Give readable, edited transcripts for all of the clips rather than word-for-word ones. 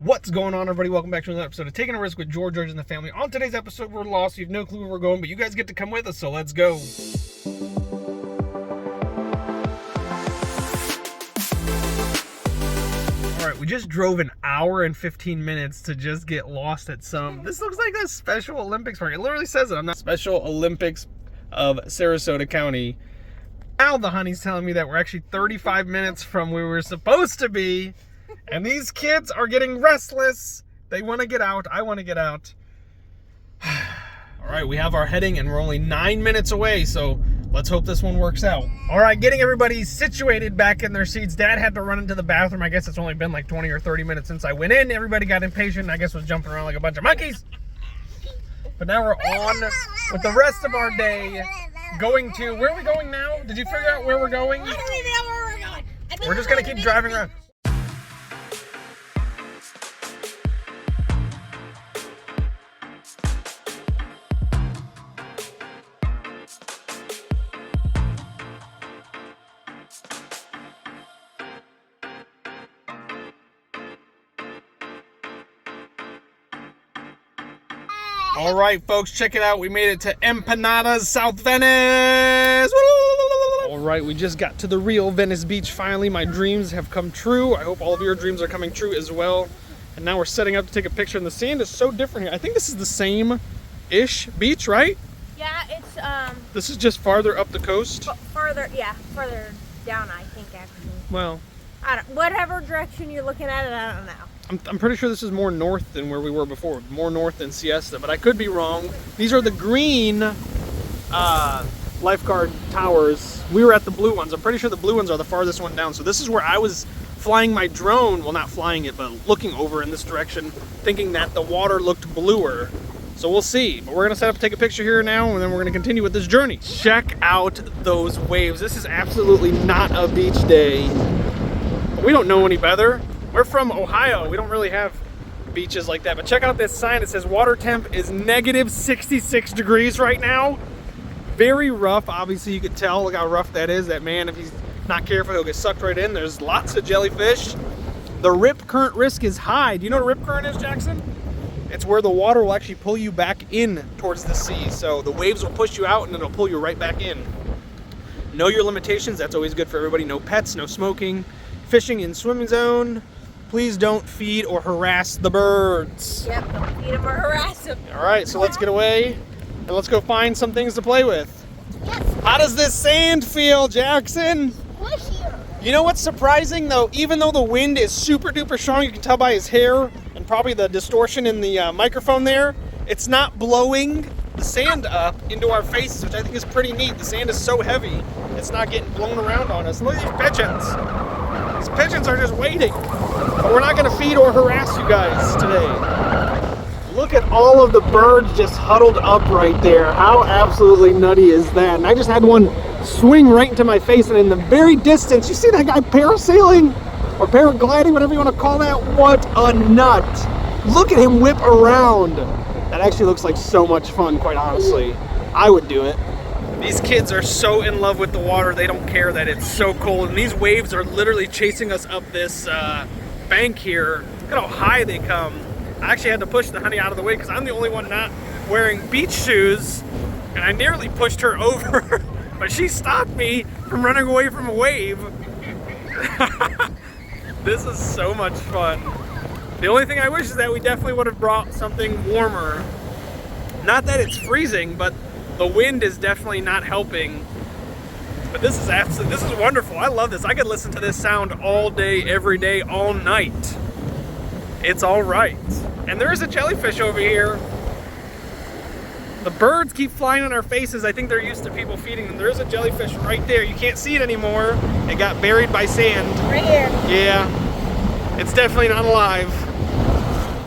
What's going on, everybody? Welcome back to another episode of Taking a Risk with George and the family. On today's episode, we're lost. You have no clue where we're going, but you guys get to come with us, so let's go. All right, we just drove an hour and 15 minutes to just get lost at some... This looks like a Special Olympics park. It literally says it. I'm not Special Olympics of Sarasota County. Now the honey's telling me that we're actually 35 minutes from where we're supposed to be. And these kids are getting restless. They want to get out. I want to get out. All right, we have our heading and we're only 9 minutes away, so let's hope this one works out. All right, getting everybody situated back in their seats. Dad had to run into the bathroom. I guess it's only been like 20 or 30 minutes since I went in. Everybody got impatient. I guess was jumping around like a bunch of monkeys. But now we're on with the rest of our day going to... Where are we going now? Did you figure out where we're going? I don't even know where we're going. We're just going to keep driving around. All right, folks, check it out. We made it to Empanadas, South Venice. All right, we just got to the real Venice Beach finally. My dreams have come true. I hope all of your dreams are coming true as well. And now we're setting up to take a picture, and the sand is so different here. I think this is the same-ish beach, right? Yeah, it's This is just farther up the coast. further down, I think, actually. Well, Whatever direction you're looking at it, I don't know. I'm pretty sure this is more north than where we were before. More north than Siesta, but I could be wrong. These are the green lifeguard towers. We were at the blue ones. I'm pretty sure the blue ones are the farthest one down. So this is where I was flying my drone. Well, not flying it, but looking over in this direction, thinking that the water looked bluer. So we'll see. But we're gonna set up, take a picture here now, and then we're gonna continue with this journey. Check out those waves. This is absolutely not a beach day. But we don't know any better. We're from Ohio. We don't really have beaches like that. But check out this sign. It says water temp is negative 66 degrees right now. Very rough. Obviously, you could tell. Look how rough that is. That man, if he's not careful, he'll get sucked right in. There's lots of jellyfish. The rip current risk is high. Do you know what a rip current is, Jackson? It's where the water will actually pull you back in towards the sea. So the waves will push you out and it'll pull you right back in. Know your limitations. That's always good for everybody. No pets, no smoking. Fishing in swimming zone. Please don't feed or harass the birds. Yep, don't feed them or harass them. All right, so let's get away and let's go find some things to play with. Yes. How does this sand feel, Jackson? Squishier. You know what's surprising though? Even though the wind is super duper strong, you can tell by his hair and probably the distortion in the microphone there, it's not blowing the sand up into our faces, which I think is pretty neat. The sand is so heavy, it's not getting blown around on us. Look at these pigeons. These pigeons are just waiting. But we're not gonna feed or harass you guys today. Look at all of the birds just huddled up right there. How absolutely nutty is that? And I just had one swing right into my face, and in the very distance, you see that guy parasailing or paragliding, whatever you want to call that? What a nut. Look at him whip around. That actually looks like so much fun, quite honestly. I would do it. These kids are so in love with the water, they don't care that it's so cold. And these waves are literally chasing us up this bank here. Look at how high they come. I actually had to push the honey out of the way because I'm the only one not wearing beach shoes. And I nearly pushed her over, but she stopped me from running away from a wave. This is so much fun. The only thing I wish is that we definitely would have brought something warmer. Not that it's freezing, but the wind is definitely not helping. But this is wonderful. I love this. I could listen to this sound all day, every day, all night. It's all right. And there is a jellyfish over here. The birds keep flying on our faces. I think they're used to people feeding them. There is a jellyfish right there. You can't see it anymore. It got buried by sand. Right here. Yeah. It's definitely not alive.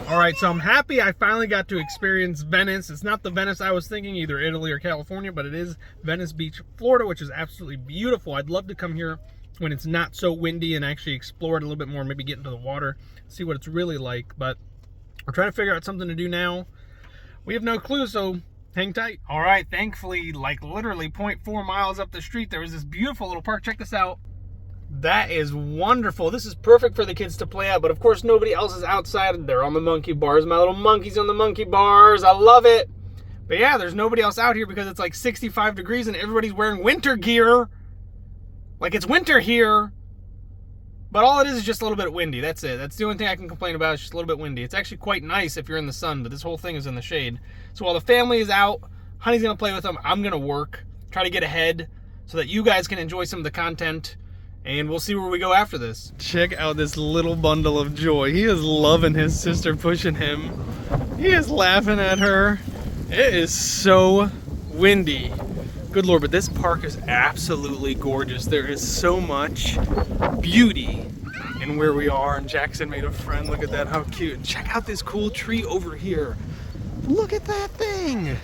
All right, so I'm happy I finally got to experience Venice. It's not the Venice I was thinking, either Italy or California, but it is Venice Beach, Florida, which is absolutely beautiful. I'd love to come here when it's not so windy and actually explore it a little bit more, maybe get into the water, see what it's really like. But we're trying to figure out something to do now. We have no clue, so hang tight. All right, thankfully, like literally 0.4 miles up the street, there was this beautiful little park. Check this out. That is wonderful. This is perfect for the kids to play at, but of course nobody else is outside. They're on the monkey bars. My little monkey's on the monkey bars. I love it. But yeah, there's nobody else out here because it's like 65 degrees and everybody's wearing winter gear. Like it's winter here. But all it is just a little bit windy. That's it. That's the only thing I can complain about. It's just a little bit windy. It's actually quite nice if you're in the sun, but this whole thing is in the shade. So while the family is out, Honey's going to play with them. I'm going to work, try to get ahead so that you guys can enjoy some of the content. And we'll see where we go after this. Check out this little bundle of joy. He is loving his sister pushing him. He is laughing at her. It is so windy. Good Lord, but this park is absolutely gorgeous. There is so much beauty in where we are. And Jackson made a friend. Look at that, how cute. Check out this cool tree over here. Look at that thing.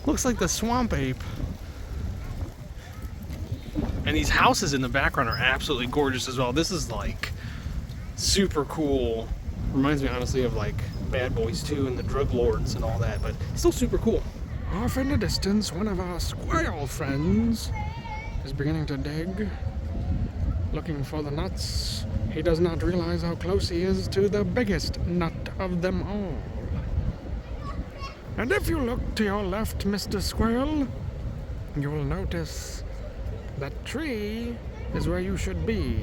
Looks like the swamp ape. And these houses in the background are absolutely gorgeous as well. This is like super cool. Reminds me honestly of like Bad Boys 2 and the drug lords and all that, but still super cool. Off in the distance, one of our squirrel friends is beginning to dig, looking for the nuts. He does not realize how close he is to the biggest nut of them all. And if you look to your left, Mr. Squirrel, you will notice that tree is where you should be.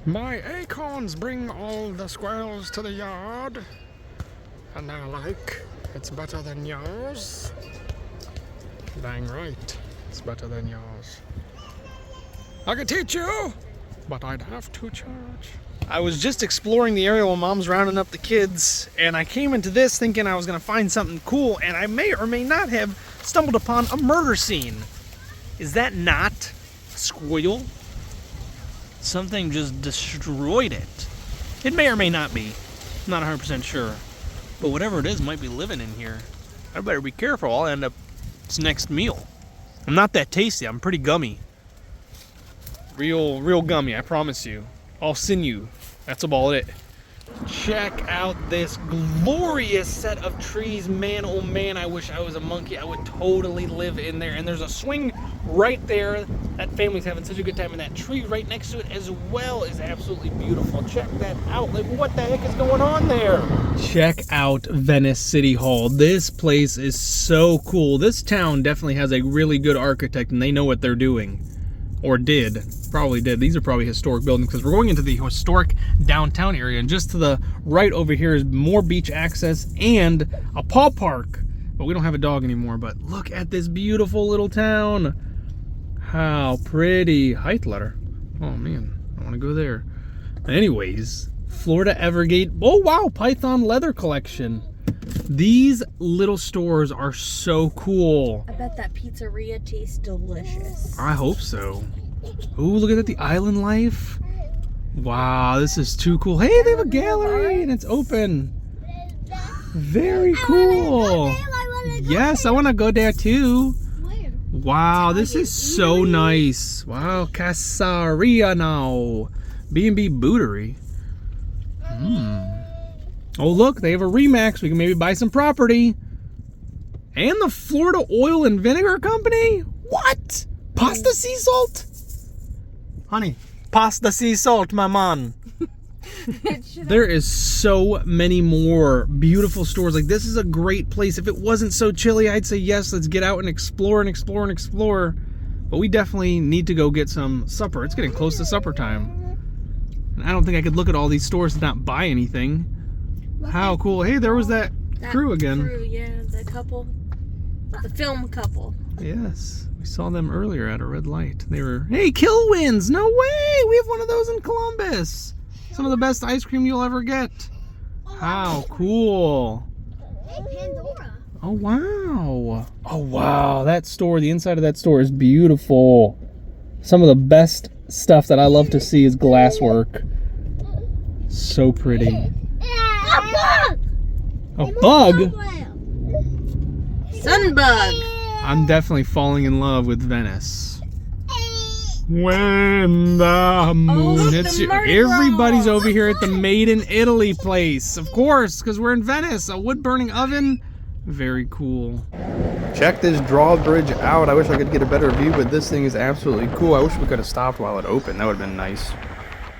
My acorns bring all the squirrels to the yard, and they're like, it's better than yours. Dang right, it's better than yours. I could teach you, but I'd have to charge. I was just exploring the area while Mom's rounding up the kids, and I came into this thinking I was gonna find something cool, and I may or may not have stumbled upon a murder scene. Is that not a squirrel? Something just destroyed it. It may or may not be. I'm not 100% sure. But whatever it is might be living in here. I better be careful. I'll end up its next meal. I'm not that tasty. I'm pretty gummy. Real gummy, I promise you. All sinew. That's about it. Check out this glorious set of trees. Man, oh man, I wish I was a monkey. I would totally live in there. And there's a swing right there. That family's having such a good time. And that tree right next to it as well is absolutely beautiful. Check that out. Like, what the heck is going on there? Check out Venice City Hall. This place is so cool. This town definitely has a really good architect, and they know what they're doing. Or did. Probably did. These are probably historic buildings because we're going into the historic downtown area. And just to the right over here is more beach access and a paw park. But we don't have a dog anymore. But look at this beautiful little town. How pretty. Height letter. Oh man, I want to go there. Anyways, Florida Evergate. Oh wow, Python leather collection. These little stores are so cool. I bet that pizzeria tastes delicious. I hope so. Ooh, look at that, the island life. Wow, this is too cool. Hey, they have a gallery and it's open. Very cool. Yes, I want to go there too. Where? Wow, this is so nice. Wow, Casaria now. B&B Bootery. Oh, look, they have a Remax. We can maybe buy some property. And the Florida Oil and Vinegar Company? What? Pasta sea salt? Honey, pasta sea salt, my man. There is so many more beautiful stores. Like, this is a great place. If it wasn't so chilly, I'd say yes, let's get out and explore and explore and explore. But we definitely need to go get some supper. It's getting close to supper time. And I don't think I could look at all these stores and not buy anything. How cool. Hey, there was that crew again. Crew, yeah, the couple. The film couple. Yes. We saw them earlier at a red light. They were, hey, Kill Wins! No way! We have one of those in Columbus! Some of the best ice cream you'll ever get. How cool. Hey, Pandora. Oh, wow. Oh, wow. That store, the inside of that store is beautiful. Some of the best stuff that I love to see is glasswork. So pretty. A bug? Sunbug. I'm definitely falling in love with Venice. When the moon hits you. Everybody's over here at the Made in Italy place. Of course, because we're in Venice. A wood-burning oven Very cool. Check this drawbridge out. I wish I could get a better view, but this thing is absolutely cool. I wish we could have stopped while it opened. That would have been nice.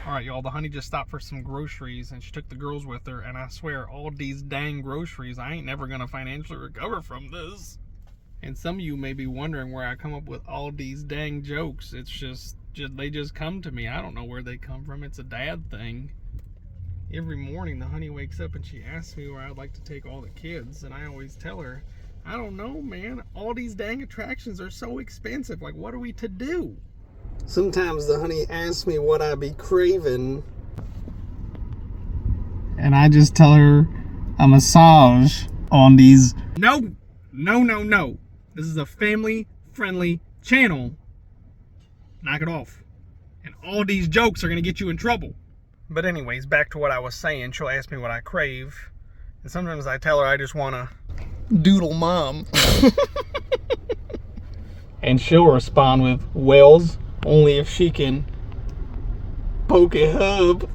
All right, y'all, the honey just stopped for some groceries, and she took the girls with her, and I swear, all these dang groceries, I ain't never gonna financially recover from this. And some of you may be wondering where I come up with all these dang jokes. It's just they just come to me. I don't know where they come from. It's a dad thing. Every morning, the honey wakes up and she asks me where I'd like to take all the kids, and I always tell her, I don't know, man. All these dang attractions are so expensive. Like, what are we to do? Sometimes the honey asks me what I be craving, and I just tell her a massage on these. No. This is a family-friendly channel. Knock it off. And all these jokes are gonna get you in trouble. But anyways, back to what I was saying. She'll ask me what I crave, and sometimes I tell her I just wanna doodle mom. And she'll respond with, Wells, only if she can poke a hub.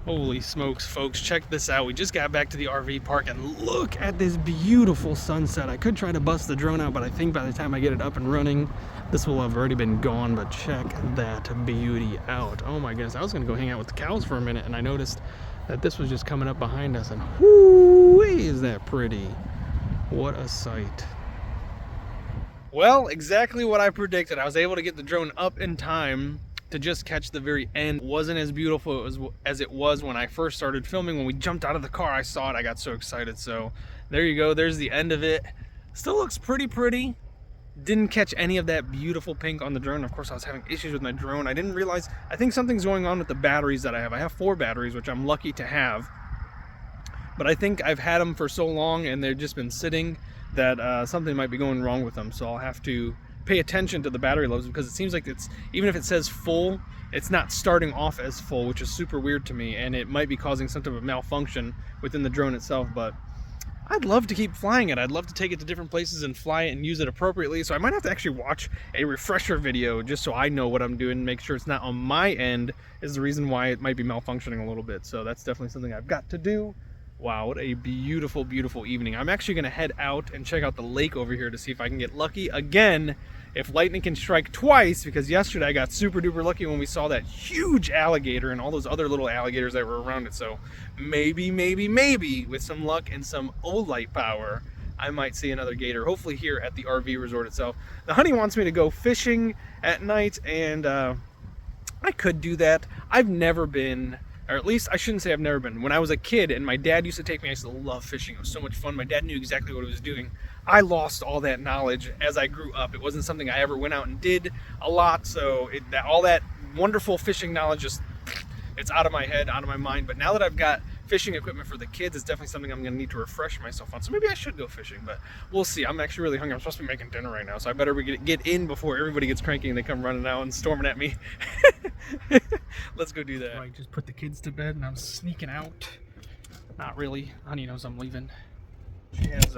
Holy smokes, folks, check this out. We just got back to the RV park and look at this beautiful sunset. I could try to bust the drone out, but I think by the time I get it up and running, this will have already been gone. But check that beauty out. Oh my goodness, I was gonna go hang out with the cows for a minute, and I noticed that this was just coming up behind us, and whoo, is that pretty. What a sight. Well, exactly what I predicted. I was able to get the drone up in time to just catch the very end. It wasn't as beautiful as it was when I first started filming. When we jumped out of the car, I saw it, I got so excited. So there you go, there's the end of it. Still looks pretty. Didn't catch any of that beautiful pink on the drone. Of course, I was having issues with my drone. I didn't realize, I think something's going on with the batteries that I have. I have 4 batteries, which I'm lucky to have. But I think I've had them for so long and they've just been sitting that something might be going wrong with them. So I'll have to pay attention to the battery levels, because it seems like it's, even if it says full, it's not starting off as full, which is super weird to me, and it might be causing some type of malfunction within the drone itself. But I'd love to keep flying it. I'd love to take it to different places and fly it and use it appropriately. So I might have to actually watch a refresher video just so I know what I'm doing and make sure it's not on my end is the reason why it might be malfunctioning a little bit. So that's definitely something I've got to do. Wow, what a beautiful, beautiful evening. I'm actually gonna head out and check out the lake over here to see if I can get lucky again, if lightning can strike twice, because yesterday I got super duper lucky when we saw that huge alligator and all those other little alligators that were around it. So maybe, with some luck and some light power, I might see another gator, hopefully here at the RV resort itself. The honey wants me to go fishing at night, and I could do that. I've never been, or at least I shouldn't say I've never been. When I was a kid and my dad used to take me, I used to love fishing. It was so much fun. My dad knew exactly what he was doing. I lost all that knowledge as I grew up. It wasn't something I ever went out and did a lot. So all that wonderful fishing knowledge, just, it's out of my head, out of my mind. But now that I've got fishing equipment for the kids, it's definitely something I'm going to need to refresh myself on. So maybe I should go fishing, but we'll see. I'm actually really hungry. I'm supposed to be making dinner right now, so I better get in before everybody gets cranky and they come running out and storming at me. Let's go do that. I just put the kids to bed and I'm sneaking out. Not really. Honey knows I'm leaving. She has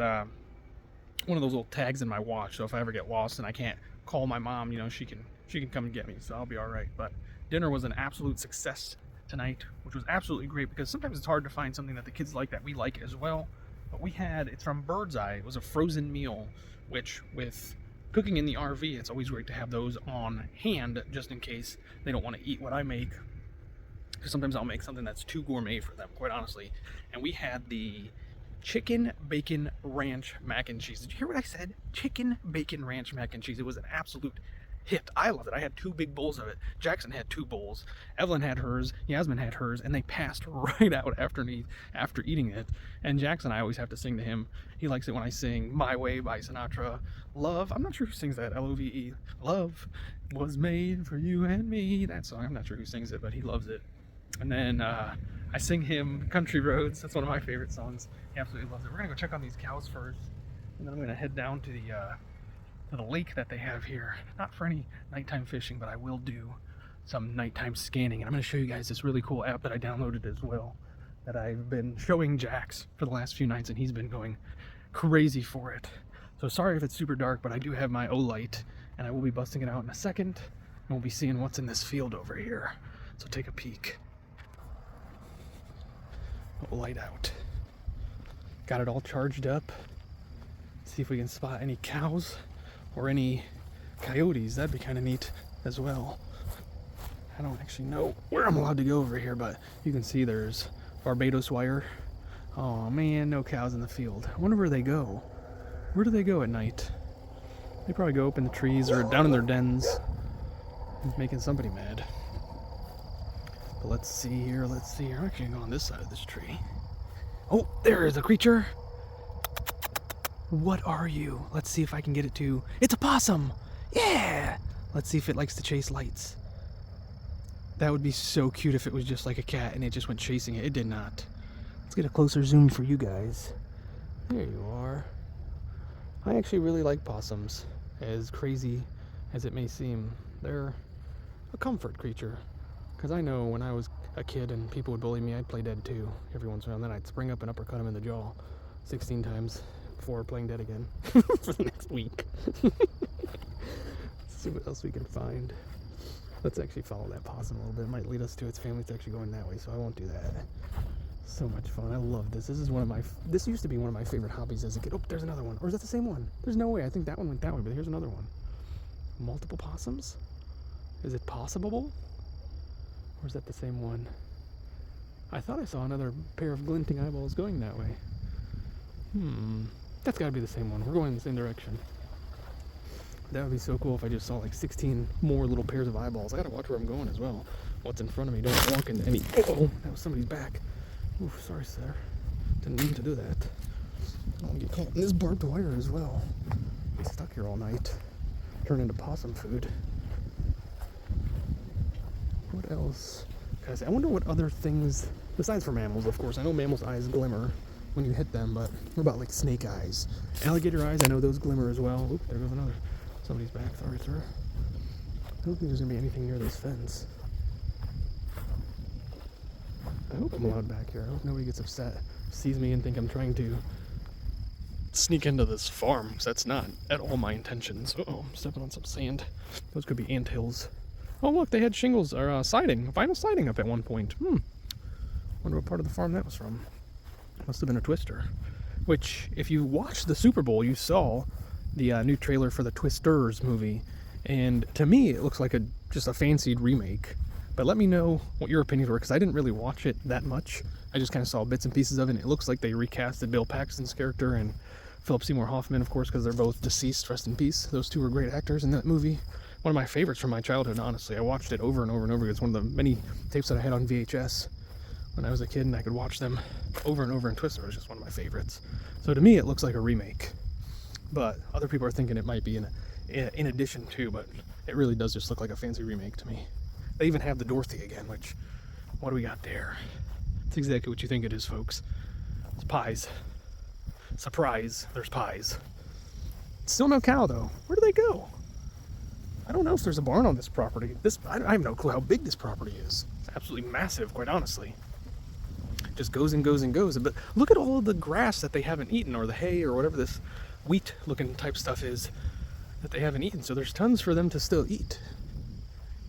one of those little tags in my watch, so if I ever get lost and I can't call my mom, you know, she can come and get me, so I'll be all right. But dinner was an absolute success tonight, which was absolutely great, because sometimes it's hard to find something that the kids like that we like as well. But we had, it's from Bird's Eye. It was a frozen meal, which with cooking in the RV, it's always great to have those on hand just in case they don't want to eat what I make, because sometimes I'll make something that's too gourmet for them, quite honestly. And we had the chicken bacon ranch mac and cheese. Did you hear what I said? Chicken bacon ranch mac and cheese. It was an absolute hit. I loved it. I had 2 big bowls of it. Jackson had 2 bowls. Evelyn had hers. Yasmin had hers, and they passed right out after eating it. And Jackson, I always have to sing to him. He likes it when I sing "My Way" by Sinatra. Love. I'm not sure who sings that. L-O-V-E. Love was made for you and me. That song. I'm not sure who sings it, but he loves it. And then I sing him "Country Roads." That's one of my favorite songs. He absolutely loves it. We're gonna go check on these cows first, and then I'm gonna head down to the lake that they have here. Not for any nighttime fishing, but I will do some nighttime scanning. And I'm going to show you guys this really cool app that I downloaded as well, that I've been showing Jax for the last few nights, and he's been going crazy for it. So sorry if it's super dark, but I do have my O-light, and I will be busting it out in a second, and we'll be seeing what's in this field over here. So take a peek. O-light out. Got it all charged up. See if we can spot any cows or any coyotes. That'd be kind of neat as well. I don't actually know where I'm allowed to go over here, but you can see there's Barbados wire. Oh man, no cows in the field. I wonder where they go. Where do they go at night? They probably go up in the trees or down in their dens, making somebody mad. But let's see here. I'm actually gonna go on this side of this tree. Oh, there is a creature. What are you? Let's see if I can get it to... It's a possum! Yeah! Let's see if it likes to chase lights. That would be so cute if it was just like a cat and it just went chasing it. It did not. Let's get a closer zoom for you guys. There you are. I actually really like possums. As crazy as it may seem, they're a comfort creature. Because I know when I was a kid and people would bully me, I'd play dead too. Every once in a while, then I'd spring up and uppercut them in the jaw 16 times before playing dead again for the next week. Let's see what else we can find. Let's actually follow that possum a little bit. It might lead us to its family. It's actually going that way, so I won't do that. So much fun. I love this. This used to be one of my favorite hobbies as a kid. Oh, there's another one. Or is that the same one? There's no way. I think that one went that way, but here's another one. Multiple possums? Is it possible? Or is that the same one? I thought I saw another pair of glinting eyeballs going that way. That's gotta be the same one. We're going in the same direction. That would be so cool if I just saw like 16 more little pairs of eyeballs. I gotta watch where I'm going as well. What's in front of me? Don't walk into any... Oh, that was somebody's back. Ooh, sorry, sir. Didn't mean to do that. I don't want to get caught in this barbed wire as well. Be stuck here all night. Turn into possum food. What else? Guys, I wonder what other things, besides for mammals, of course. I know mammals' eyes glimmer when you hit them, but what about like snake eyes? Alligator eyes, I know those glimmer as well. Oop, there goes another. Somebody's back. Sorry, sir. I don't think there's going to be anything near this fence. I hope I'm allowed back here. I hope nobody gets upset, sees me and think I'm trying to sneak into this farm, because that's not at all my intentions. Uh-oh, I'm stepping on some sand. Those could be anthills. Oh, look, they had shingles, or siding, vinyl siding up at one point. Wonder what part of the farm that was from. Must have been a Twister. Which, if you watched the Super Bowl, you saw the new trailer for the Twisters movie. And to me, it looks like just a fancied remake. But let me know what your opinions were, because I didn't really watch it that much. I just kind of saw bits and pieces of it, and it looks like they recasted Bill Paxton's character and Philip Seymour Hoffman, of course, because they're both deceased, rest in peace. Those two were great actors in that movie. One of my favorites from my childhood, honestly. I watched it over and over and over. It's one of the many tapes that I had on VHS when I was a kid, and I could watch them over and over, and Twister was just one of my favorites. So to me, it looks like a remake. But other people are thinking it might be in addition to, but it really does just look like a fancy remake to me. They even have the Dorothy again, which, what do we got there? It's exactly what you think it is, folks. It's pies. Surprise, there's pies. Still no cow, though. Where do they go? I don't know if there's a barn on this property. I have no clue how big this property is. It's absolutely massive, quite honestly. It just goes and goes and goes. But look at all of the grass that they haven't eaten, or the hay, or whatever this wheat-looking type stuff is that they haven't eaten. So there's tons for them to still eat.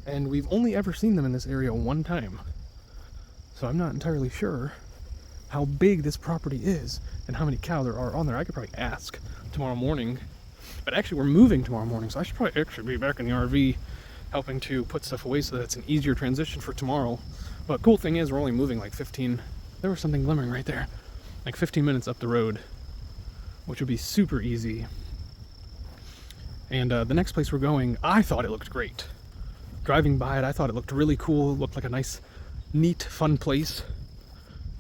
And we've only ever seen them in this area one time. So I'm not entirely sure how big this property is and how many cow there are on there. I could probably ask tomorrow morning. But actually, we're moving tomorrow morning, so I should probably actually be back in the RV helping to put stuff away so that it's an easier transition for tomorrow. But cool thing is, we're only moving like 15... There was something glimmering right there. Like 15 minutes up the road, which would be super easy. And the next place we're going, I thought it looked great. Driving by it, I thought it looked really cool. It looked like a nice, neat, fun place.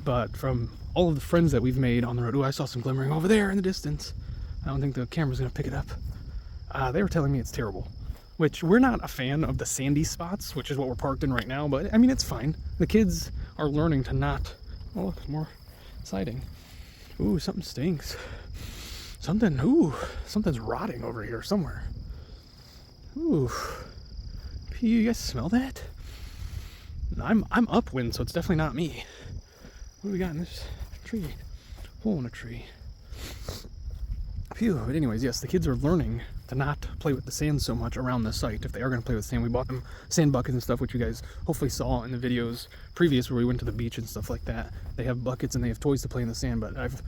But from all of the friends that we've made on the road, ooh, I saw some glimmering over there in the distance. I don't think the camera's going to pick it up. They were telling me it's terrible. Which, we're not a fan of the sandy spots, which is what we're parked in right now. But, I mean, it's fine. The kids are learning to not... Oh, look, more siding. Ooh, something stinks. Something's rotting over here somewhere. Ooh. You guys smell that? I'm upwind, so it's definitely not me. What do we got in this tree? Hole in a tree. Phew. But anyways, yes, the kids are learning to not play with the sand so much around the site. If they are going to play with sand, we bought them sand buckets and stuff, which you guys hopefully saw in the videos previous where we went to the beach and stuff like that. They have buckets and they have toys to play in the sand, but I've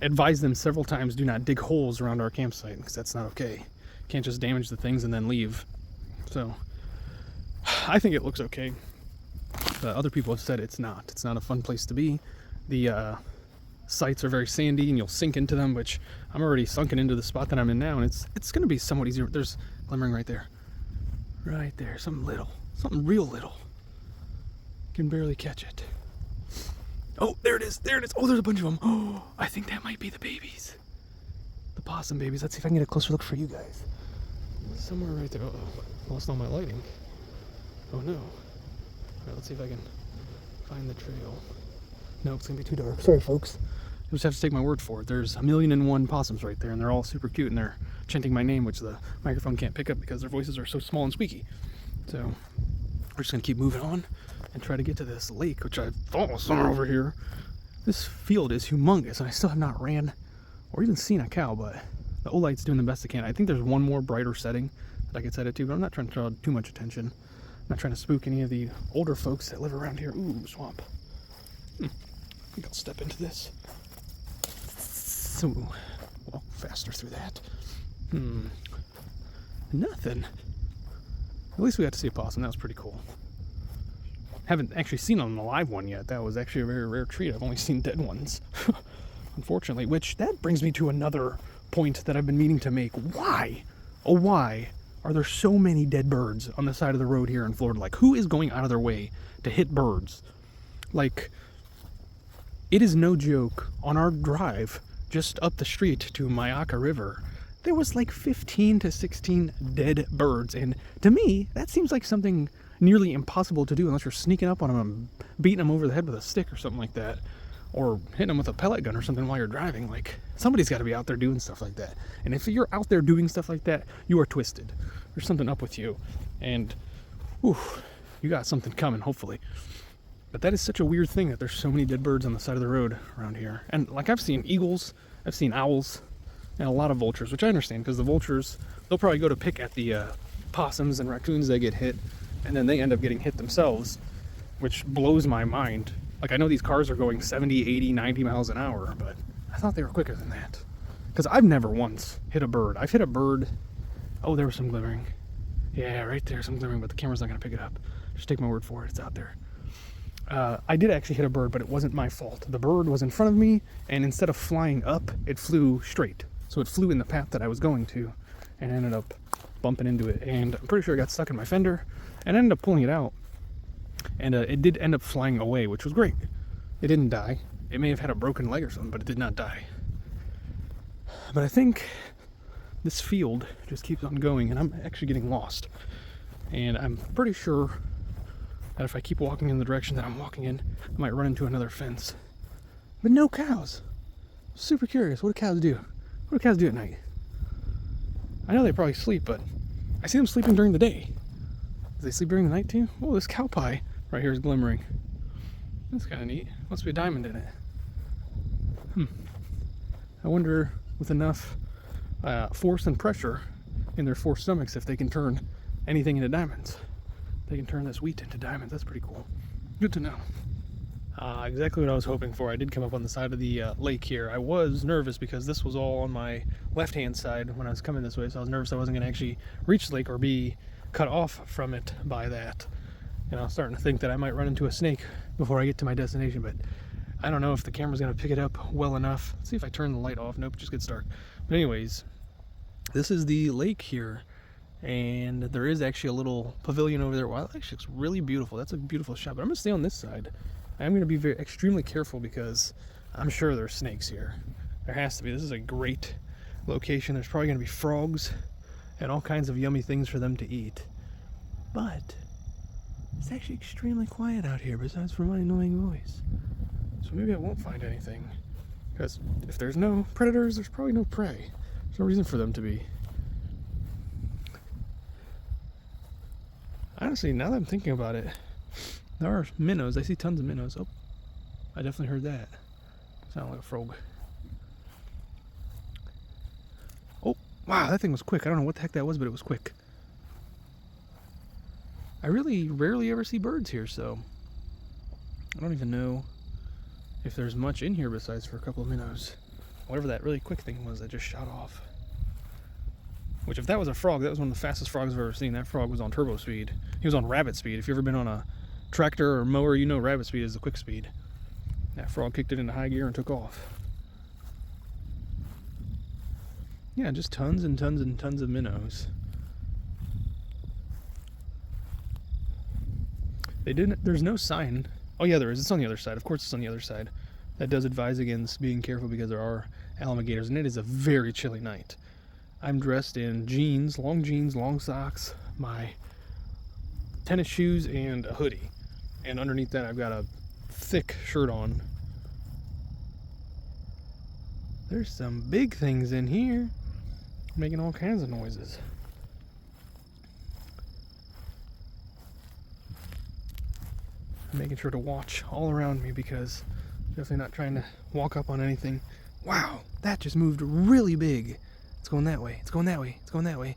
advised them several times, do not dig holes around our campsite, because that's not okay. Can't just damage the things and then leave. So I think it looks okay. But other people have said it's not. It's not a fun place to be. The sites are very sandy and you'll sink into them, which I'm already sunken into the spot that I'm in now, and it's going to be somewhat easier. There's glimmering right there. Right there. Something little. Something real little. Can barely catch it. Oh, there it is. There it is. Oh, there's a bunch of them. Oh, I think that might be the babies. The possum babies. Let's see if I can get a closer look for you guys. Somewhere right there. Uh-oh. Lost all my lighting. Oh, no. All right, let's see if I can find the trail. No, it's going to be too dark. Sorry, folks. You just have to take my word for it. There's 1,000,001 possums right there, and they're all super cute, and they're chanting my name, which the microphone can't pick up because their voices are so small and squeaky. So we're just going to keep moving on and try to get to this lake, which I thought was somewhere over here. This field is humongous, and I still have not ran or even seen a cow, but the Olight's doing the best it can. I think there's one more brighter setting that I could set it to, but I'm not trying to draw too much attention. I'm not trying to spook any of the older folks that live around here. Ooh, swamp. I think I'll step into this. So, walk faster through that. Nothing. At least we got to see a possum. That was pretty cool. Haven't actually seen a live one yet. That was actually a very rare treat. I've only seen dead ones, unfortunately. Which, that brings me to another point that I've been meaning to make. Why? Oh, why are there so many dead birds on the side of the road here in Florida? Like, who is going out of their way to hit birds? Like, it is no joke. On our drive just up the street to Myakka River, there was like 15 to 16 dead birds. And to me, that seems like something nearly impossible to do unless you're sneaking up on them and beating them over the head with a stick or something like that. Or hitting them with a pellet gun or something while you're driving. Like, somebody's got to be out there doing stuff like that. And if you're out there doing stuff like that, you are twisted. There's something up with you. And, you got something coming, hopefully. But that is such a weird thing that there's so many dead birds on the side of the road around here. And, like, I've seen eagles, I've seen owls, and a lot of vultures, which I understand, because the vultures, they'll probably go to pick at the possums and raccoons that get hit, and then they end up getting hit themselves, which blows my mind. Like, I know these cars are going 70, 80, 90 miles an hour, but I thought they were quicker than that. Because I've never once hit a bird. I've hit a bird. Oh, there was some glimmering. Yeah, right there, some glimmering, but the camera's not going to pick it up. Just take my word for it, it's out there. I did actually hit a bird, but it wasn't my fault. The bird was in front of me, and instead of flying up, it flew straight. So it flew in the path that I was going to, and ended up bumping into it. And I'm pretty sure it got stuck in my fender, and I ended up pulling it out. And it did end up flying away, which was great. It didn't die. It may have had a broken leg or something, but it did not die. But I think this field just keeps on going, and I'm actually getting lost. And I'm pretty sure that if I keep walking in the direction that I'm walking in, I might run into another fence. But no cows. Super curious. What do cows do? What do cows do at night? I know they probably sleep, but I see them sleeping during the day. Do they sleep during the night too? Oh, this cow pie right here is glimmering. That's kind of neat. Must be a diamond in it. I wonder, with enough force and pressure in their four stomachs, if they can turn anything into diamonds. They can turn this wheat into diamonds. That's pretty cool. Good to know. Exactly what I was hoping for. I did come up on the side of the lake here. I was nervous because this was all on my left-hand side when I was coming this way, so I was nervous I wasn't going to actually reach the lake or be cut off from it by that. And I was starting to think that I might run into a snake before I get to my destination, but I don't know if the camera's going to pick it up well enough. Let's see if I turn the light off. Nope, it just gets dark. But anyways, this is the lake here. And there is actually a little pavilion over there. Wow, that actually looks really beautiful. That's a beautiful shot. But I'm going to stay on this side. I'm going to be extremely careful because I'm sure there's snakes here. There has to be. This is a great location. There's probably going to be frogs and all kinds of yummy things for them to eat. But it's actually extremely quiet out here besides for my annoying voice. So maybe I won't find anything. Because if there's no predators, there's probably no prey. There's no reason for them to be. Honestly, now that I'm thinking about it, there are minnows. I see tons of minnows. Oh, I definitely heard that. Sounded like a frog. Oh, wow, that thing was quick. I don't know what the heck that was, but it was quick. I really rarely ever see birds here, so I don't even know if there's much in here besides for a couple of minnows. whatever that really quick thing was that just shot off. Which, if that was a frog, that was one of the fastest frogs I've ever seen. That frog was on turbo speed. He was on rabbit speed. If you've ever been on a tractor or mower, you know rabbit speed is the quick speed. That frog kicked it into high gear and took off. Yeah, just tons and tons and tons of minnows. They didn't, there's no sign. Oh yeah, there is. It's on the other side. Of course it's on the other side. That does advise against being careful because there are alligators, and it is a very chilly night. I'm dressed in jeans, long socks, my tennis shoes, and a hoodie. And underneath that I've got a thick shirt on. There's some big things in here, making all kinds of noises. I'm making sure to watch all around me because I'm definitely not trying to walk up on anything. Wow, that just moved really big. It's going that way, it's going that way, it's going that way.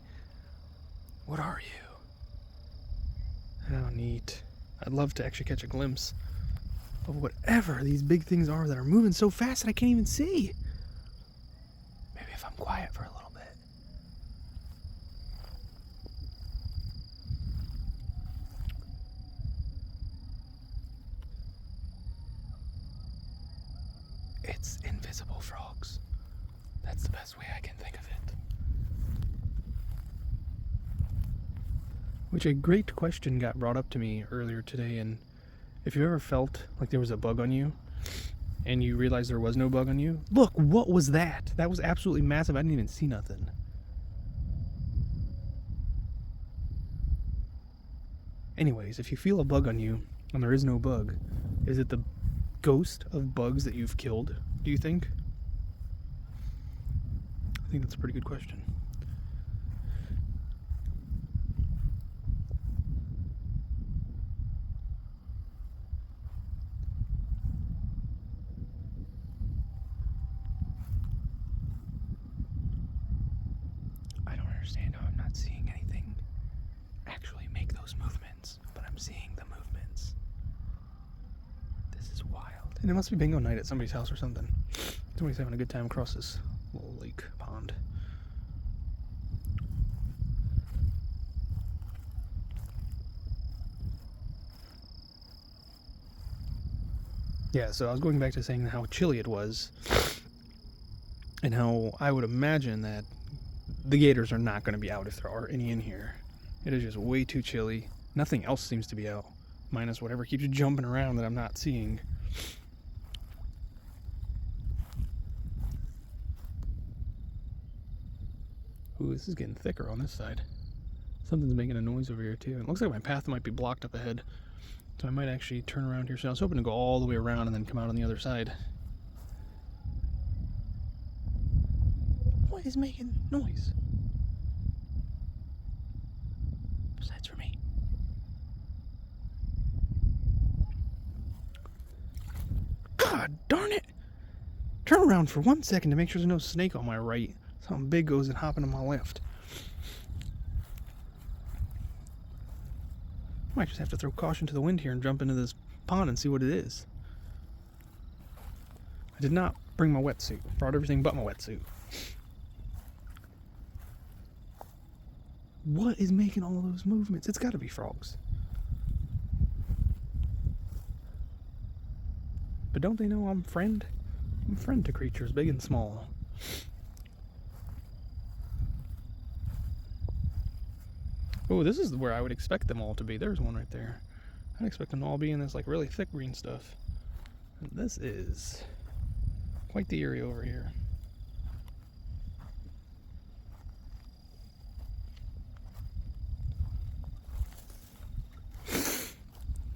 What are you? How neat. I'd love to actually catch a glimpse of whatever these big things are that are moving so fast that I can't even see. Maybe if I'm quiet for a little bit. It's invisible frogs. That's the best way I can think of it. Which a great question got brought up to me earlier today, and if you ever felt like there was a bug on you and you realized there was no bug on you, look, what was that? That was absolutely massive. I didn't even see nothing. Anyways, if you feel a bug on you and there is no bug, is it the ghost of bugs that you've killed, do you think? I think that's a pretty good question. I don't understand how I'm not seeing anything actually make those movements, but I'm seeing the movements. This is wild. And it must be bingo night at somebody's house or something. Somebody's having a good time across this little lake pond. Yeah, so I was going back to saying how chilly it was, and how I would imagine that the gators are not going to be out if there are any in here. It is just way too chilly. Nothing else seems to be out, minus whatever keeps jumping around that I'm not seeing. Ooh, this is getting thicker on this side. Something's making a noise over here too. It looks like my path might be blocked up ahead, so I might actually turn around here. So I was hoping to go all the way around and then come out on the other side. What is making noise? Besides for me. God darn it! Turn around for 1 second to make sure there's no snake on my right. Something big goes and hopping on my left. Might just have to throw caution to the wind here and jump into this pond and see what it is. I did not bring my wetsuit. Brought everything but my wetsuit. What is making all those movements? It's got to be frogs. But don't they know I'm friend? I'm friend to creatures big and small. Oh, this is where I would expect them all to be. There's one right there. I'd expect them to all be in this like really thick green stuff. And this is quite the area over here.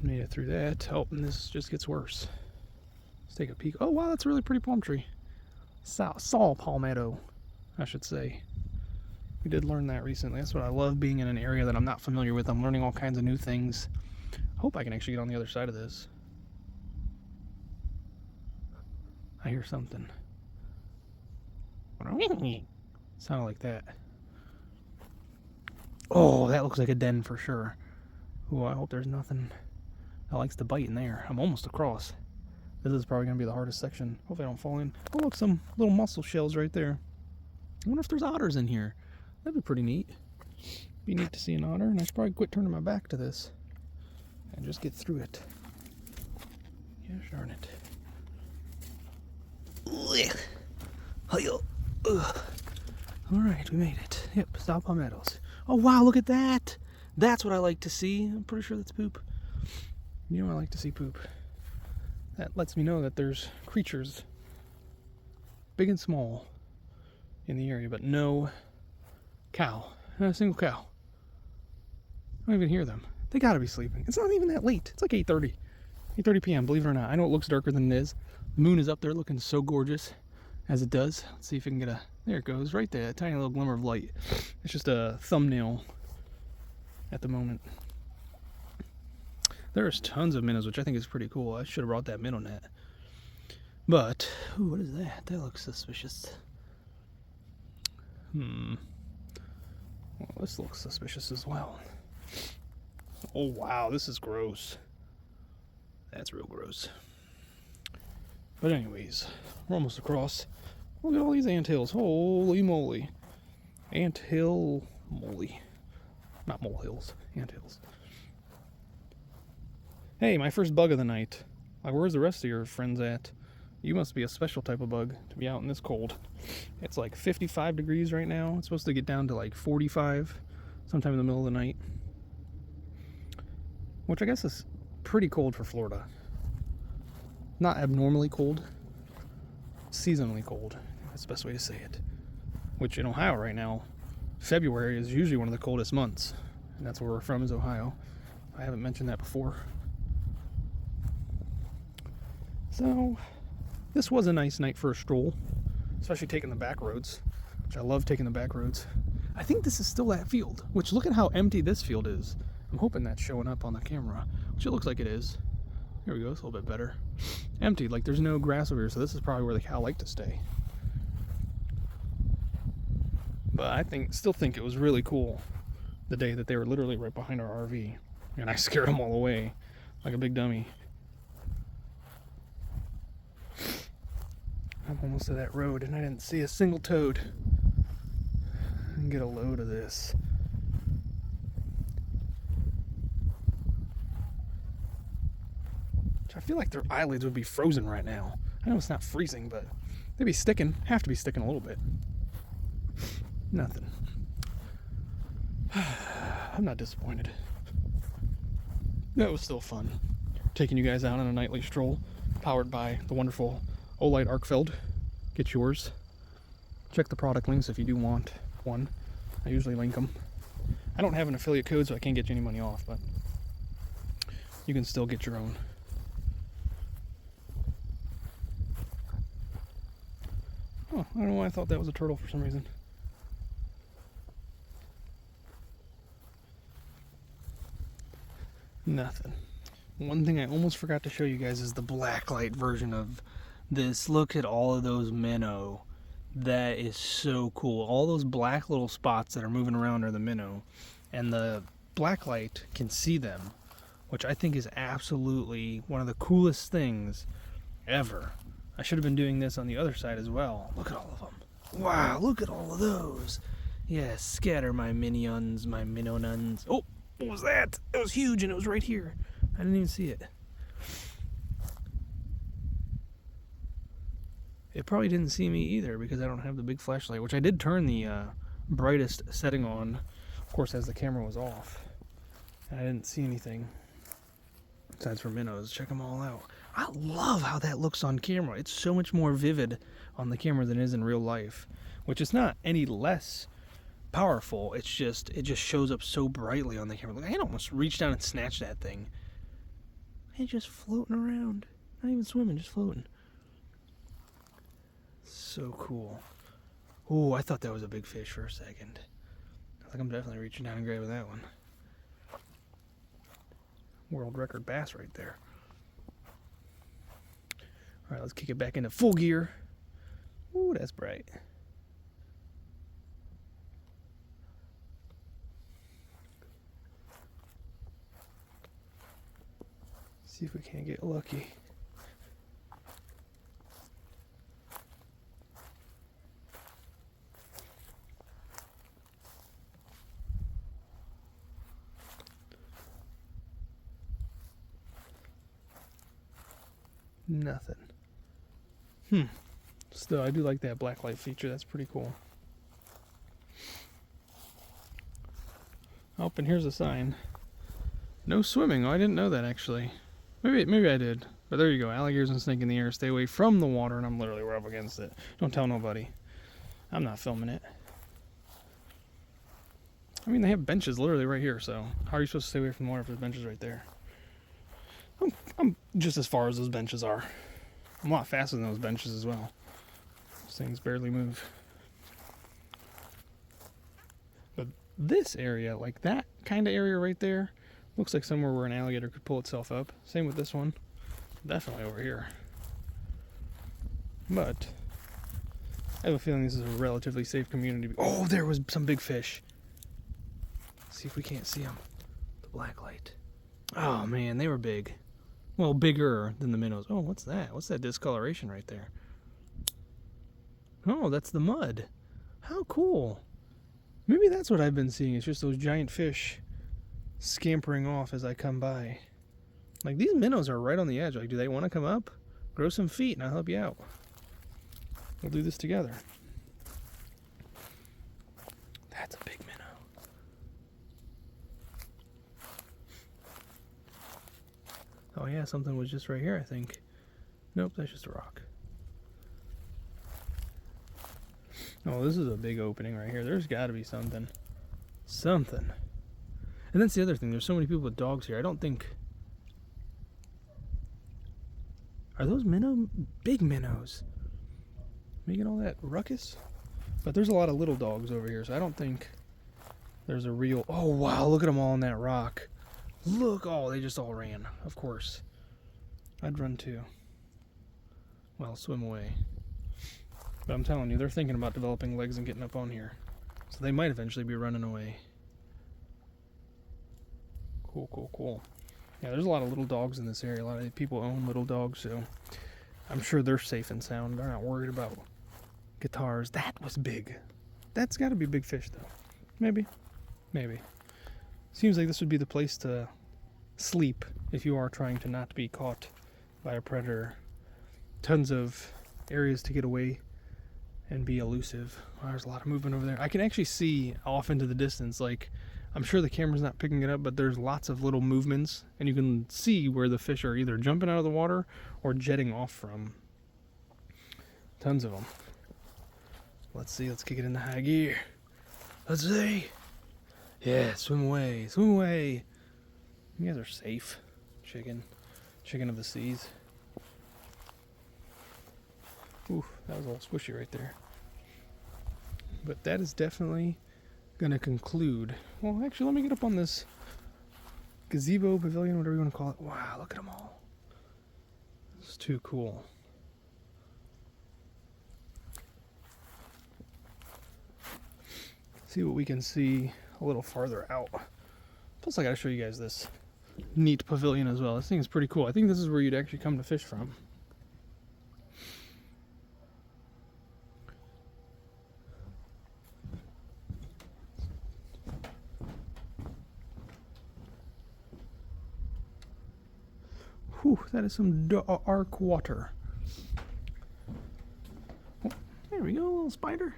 Made it through that. Oh, and this just gets worse. Let's take a peek. Oh wow, that's a really pretty palm tree. Saw palmetto, I should say. We did learn that recently. That's what I love, being in an area that I'm not familiar with. I'm learning all kinds of new things. Hope I can actually get on the other side of this. I hear something. Sounded like that. Oh, that looks like a den for sure. Oh, I hope there's nothing that likes to bite in there. I'm almost across. This is probably going to be the hardest section. Hopefully I don't fall in. Oh, look, some little mussel shells right there. I wonder if there's otters in here. That'd be pretty neat. Be neat to see an otter, and I should probably quit turning my back to this and just get through it. Yeah, darn it. Alright, we made it. Yep, stop palmettos. Oh wow, look at that! That's what I like to see. I'm pretty sure that's poop. You know I like to see poop. That lets me know that there's creatures, big and small, in the area, but no cow. Not a single cow. I don't even hear them. They gotta be sleeping. It's not even that late. It's like 8:30 p.m., believe it or not. I know it looks darker than it is. The moon is up there looking so gorgeous, as it does. Let's see if we can get a... There it goes, right there. A tiny little glimmer of light. It's just a thumbnail at the moment. There's tons of minnows, which I think is pretty cool. I should have brought that minnow net. But, ooh, what is that? That looks suspicious. Well, this looks suspicious as well. Oh, wow, this is gross. That's real gross. But anyways, we're almost across. Look at all these anthills. Holy moly. Anthill moly. Not molehills. Anthills. Hey, my first bug of the night. Like, where's the rest of your friends at? You must be a special type of bug to be out in this cold. It's like 55 degrees right now. It's supposed to get down to like 45 sometime in the middle of the night. Which I guess is pretty cold for Florida. Not abnormally cold. Seasonally cold. That's the best way to say it. Which in Ohio right now, February is usually one of the coldest months. And that's where we're from, is Ohio. I haven't mentioned that before. So, this was a nice night for a stroll. Especially taking the back roads. Which I love taking the back roads. I think this is still that field. Which, look at how empty this field is. I'm hoping that's showing up on the camera. Which it looks like it is. Here we go, it's a little bit better. Empty, like there's no grass over here, so this is probably where the cow like to stay. But I still think it was really cool the day that they were literally right behind our RV. And I scared them all away like a big dummy. I'm almost to that road and I didn't see a single toad. I can get a load of this. I feel like their eyelids would be frozen right now. I know it's not freezing, but they'd be sticking. Have to be sticking a little bit. Nothing. I'm not disappointed. That was still fun. Taking you guys out on a nightly stroll, powered by the wonderful Olight Arkfeld. Get yours. Check the product links if you do want one. I usually link them. I don't have an affiliate code, so I can't get you any money off, but you can still get your own. Oh, I don't know why I thought that was a turtle for some reason. Nothing. One thing I almost forgot to show you guys is the blacklight version of this. Look at all of those minnow. That is so cool. All those black little spots that are moving around are the minnow. And the blacklight can see them, which I think is absolutely one of the coolest things ever. I should have been doing this on the other side as well. Look at all of them. Wow, look at all of those. Yes, scatter my minions, my minnonuns. Oh, what was that? It was huge and it was right here. I didn't even see it. It probably didn't see me either because I don't have the big flashlight, which I did turn the brightest setting on, of course, as the camera was off. And I didn't see anything besides for minnows. Check them all out. I love how that looks on camera. It's so much more vivid on the camera than it is in real life, which is not any less powerful. It's just, it just shows up so brightly on the camera. Look, I can almost reach down and snatch that thing. It's just floating around. Not even swimming, just floating. So cool. Oh, I thought that was a big fish for a second. I think I'm definitely reaching down and grabbing that one. World record bass right there. Alright, let's kick it back into full gear. Ooh, that's bright. See if we can't get lucky. Nothing. Still, I do like that black light feature. That's pretty cool. Oh, and here's a sign. No swimming. Oh, I didn't know that actually. Maybe I did. But there you go. Alligators and snake in the air. Stay away from the water, and I'm literally right up against it. Don't tell nobody. I'm not filming it. I mean, they have benches literally right here, so how are you supposed to stay away from the water if there's benches right there? I'm just as far as those benches are. I'm a lot faster than those benches as well. Those things barely move. But this area, like that kind of area right there, looks like somewhere where an alligator could pull itself up. Same with this one. Definitely over here. But I have a feeling this is a relatively safe community. Oh, there was some big fish. Let's see if we can't see them. The black light. Oh man, they were big. Well, bigger than the minnows. Oh, what's that? What's that discoloration right there? Oh, that's the mud. How cool. Maybe that's what I've been seeing. It's just those giant fish scampering off as I come by. Like, these minnows are right on the edge. Like, do they want to come up? Grow some feet and I'll help you out. We'll do this together. That's a big minnow. Oh yeah, something was just right here, I think. Nope, that's just a rock. Oh, this is a big opening right here. There's got to be something. Something. And that's the other thing. There's so many people with dogs here. I don't think... Are those minnow? Big minnows. Making all that ruckus? But there's a lot of little dogs over here, so I don't think there's a real... Oh, wow, look at them all on that rock. Look, oh, they just all ran. Of course. I'd run too. Well, swim away. But I'm telling you, they're thinking about developing legs and getting up on here. So they might eventually be running away. Cool, cool, cool. Yeah, there's a lot of little dogs in this area. A lot of people own little dogs, so I'm sure they're safe and sound. They're not worried about guitars. That was big. That's got to be a big fish, though. Maybe. Maybe. Seems like this would be the place to sleep if you are trying to not be caught by a predator. Tons of areas to get away and be elusive. Oh, there's a lot of movement over there. I can actually see off into the distance, like, I'm sure the camera's not picking it up, but there's lots of little movements, and you can see where the fish are either jumping out of the water or jetting off from. Tons of them. Let's see, let's kick it into high gear. Let's see. Yeah, swim away, swim away. You guys are safe. Chicken of the seas. Ooh, that was a little squishy right there. But that is definitely gonna conclude. Well, actually, let me get up on this gazebo, pavilion, whatever you want to call it. Wow, look at them all. It's too cool. See what we can see a little farther out. Plus, I gotta show you guys this neat pavilion as well. This thing is pretty cool. I think this is where you'd actually come to fish from. Whew, that is some dark water. Oh, there we go, little spider.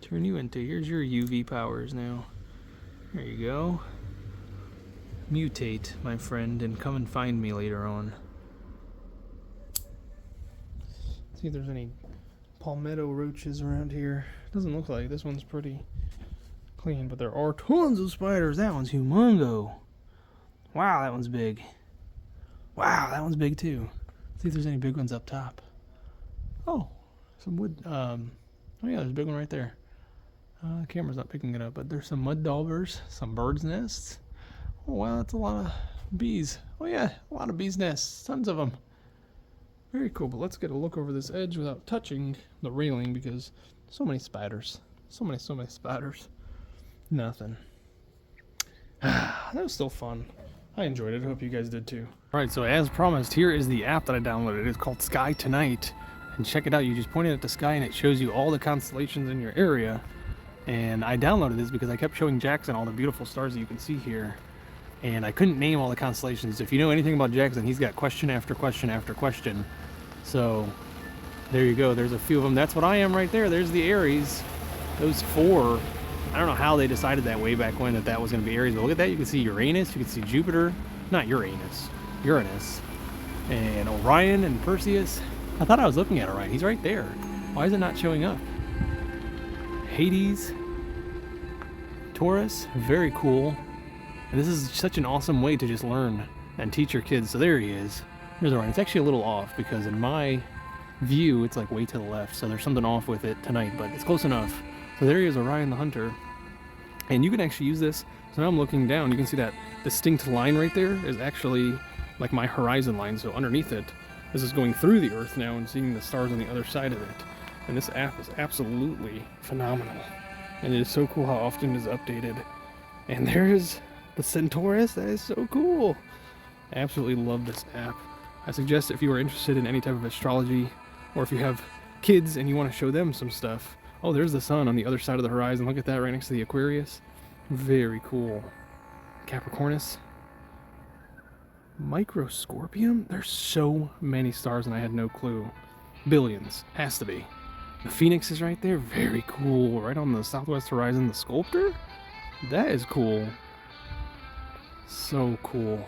Turn you into, here's your UV powers now. There you go. Mutate, my friend, and come and find me later on. See if there's any palmetto roaches around here. Doesn't look like it. This one's pretty clean, but there are tons of spiders. That one's humongo. Wow, that one's big. Wow, that one's big too. See if there's any big ones up top. Oh, some wood. Oh yeah, there's a big one right there. The camera's not picking it up, but there's some mud daubers, some birds' nests. Oh wow, that's a lot of bees. Oh yeah, a lot of bees' nests, tons of them. Very cool, but let's get a look over this edge without touching the railing because so many spiders. So many spiders. Nothing. That was still fun. I enjoyed it. I hope you guys did too. Alright, so as promised, here is the app that I downloaded. It's called Sky Tonight. And check it out. You just point it at the sky and it shows you all the constellations in your area. And I downloaded this because I kept showing Jackson all the beautiful stars that you can see here. and I couldn't name all the constellations. If you know anything about Jackson, he's got question after question after question. So there you go. There's a few of them. That's what I am right there. There's the Aries. Those 4. I don't know how they decided that way back when that was going to be Aries, but look at that. You can see Uranus. You can see Jupiter. Not Uranus. Uranus. And Orion and Perseus. I thought I was looking at Orion. He's right there. Why is it not showing up? Hades. Taurus. Very cool. And this is such an awesome way to just learn and teach your kids. So there he is. There's Orion. It's actually a little off because in my view, it's like way to the left. So there's something off with it tonight, but it's close enough. So there he is, Orion the Hunter. And you can actually use this. So now I'm looking down. You can see that distinct line right there is actually like my horizon line. So underneath it, this is going through the Earth now and seeing the stars on the other side of it. And this app is absolutely phenomenal. And it is so cool how often it is updated. And there's the Centaurus. That is so cool. I absolutely love this app. I suggest if you are interested in any type of astrology, or if you have kids and you want to show them some stuff. Oh, there's the sun on the other side of the horizon. Look at that right next to the Aquarius. Very cool. Capricornus. Microscorpium? There's so many stars and I had no clue. Billions. Has to be. The Phoenix is right there. Very cool. Right on the southwest horizon. The Sculptor? That is cool. So cool.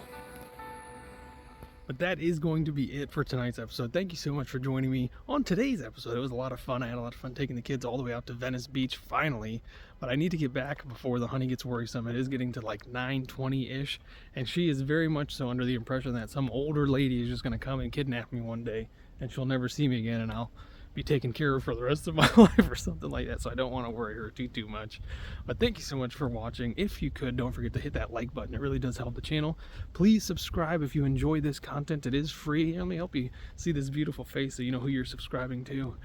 But that is going to be it for tonight's episode. Thank you so much for joining me on today's episode. It was a lot of fun. I had a lot of fun taking the kids all the way out to Venice Beach finally. But I need to get back before the honey gets worrisome. It is getting to like 9:20-ish. And she is very much so under the impression that some older lady is just going to come and kidnap me one day. And she'll never see me again. And I'll be taken care of for the rest of my life or something like that. So I don't want to worry her too much. But thank you so much for watching. If you could, don't forget to hit that like button. It really does help the channel. Please subscribe if you enjoy this content. It is free. Let me help you see this beautiful face so you know who you're subscribing to.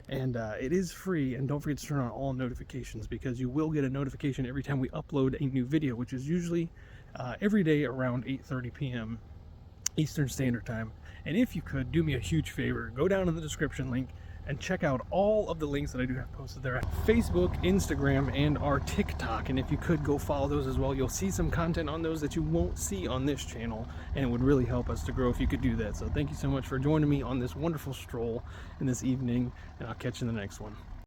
And it is free. And don't forget to turn on all notifications because you will get a notification every time we upload a new video, which is usually every day around 8:30 p.m. Eastern Standard Time. And if you could, do me a huge favor. Go down in the description link and check out all of the links that I do have posted there at Facebook, Instagram, and our TikTok. And if you could, go follow those as well. You'll see some content on those that you won't see on this channel, and it would really help us to grow if you could do that. So thank you so much for joining me on this wonderful stroll in this evening, and I'll catch you in the next one.